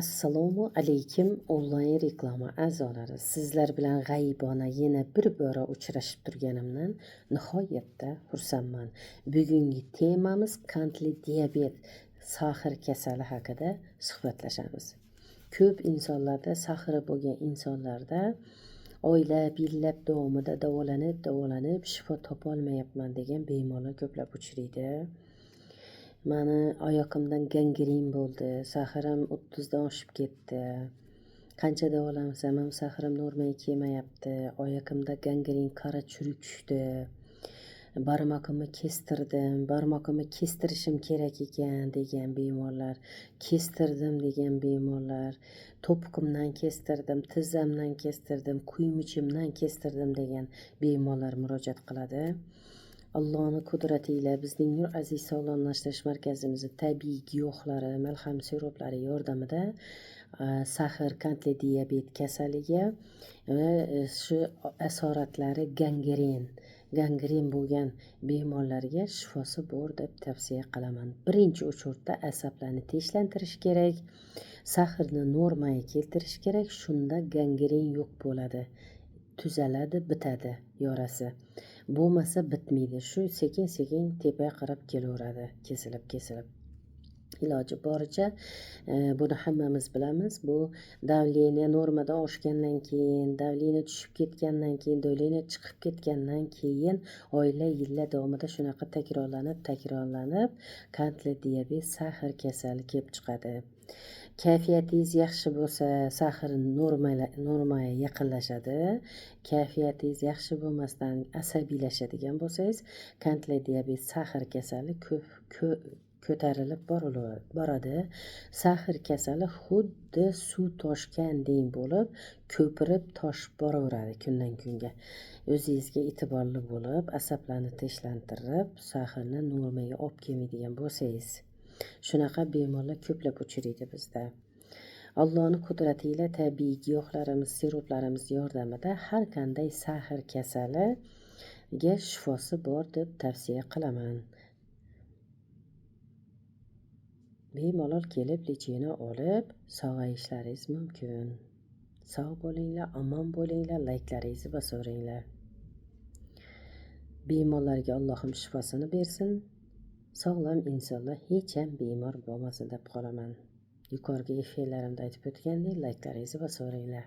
Assalomu alaykum onlayn reklama a'zolari. Sizlar bilan g'aybona yana bir bora uchrashib turganimdan nihoyatda xursandman. Bugungi temamiz qandli diabet, sahar kasali haqida suhbatlashamiz. Ko'p insonlarda sahari bo'lgan insonlarda oylab, yillab davomida davolanib shifo topolmayapman degan bemorlar ko'plab uchraydi. Mani oyoqimdan gangren bo'ldi, saharim 30 dan oshib ketdi. Qancha davolansam ham saharim normaga kelmayapti. Oyoqimda gangren qora churuk tushdi. Barmoqimni kestirdim. Barmoqimni kestirishim kerak ekan degan bemorlar, kestirdim degan bemorlar, to'piqimdan kestirdim, tizzamdan kestirdim, kuymichimdan kestirdim degan bemorlar murojaat qiladi. Allohning qudratiyle bizning Nur Aziz sog'lomlashtirish markazimizda tabiiy giyohlari, malham siroplari yordamida sahar, qandli diabet kasaliga va shu asoratlari gangren bo'lgan bemorlarga shifosi bor deb tavsiya qilaman. Birinchi o'chirda asablarni tinchlantirish kerak, saharni normaga keltirish kerak. Shunda gangren yo'q bo'ladi. Tuzaladi, bitadi yorasi. Bo'lmasa bitmaydi. Shu sekin tepaga qarab kelaveradi, kesilib. Iloji boricha buni hammamiz bilamiz. Bu davleniya normadan oshgandan keyin, davleniya tushib ketgandan keyin, davleniya chiqib ketgandan keyin oylar, yillar davomida shunaqa takrorlanib qandli diabet, sahar kasali kelib chiqadi. Kayfiyatingiz yaxshi bo'lsa, sahar normaga yaqinlashadi. Kayfiyatingiz yaxshi bo'lmasdan asabiylashadigan bo'lsangiz, qandli diabet, sahar kasali ko'tarilib boradi. Sahar kasali xuddi suv toshgandek bo'lib, ko'pirib toshib boraveradi kundan kunga. O'zingizga e'tiborli bo'lib, asablarni tinchlantirib, saharni normaga olib kelmaydigan bo'lsangiz, shunaqa bemorlar ko'plab uchraydi bizda. Allohning qudratiyle tabiiy giyohlarimiz, siroplarimiz yordamida har qanday sahar kasaliga shifosi bor deb tavsiya qilaman. Bemalol kelib lechini olib sog'ayishlaringiz mumkin. Sog' bo'linglar, omon bo'linglar, layklaringizni bosaveringlar. Bemorlarga Allohim shifosini bersin. Sog'lom insonlar hech ham bemor bo'lmasin deb qolaman. Yuqorgi efirlarimda aytib o'tgandek, layklaringizni bosaveringlar.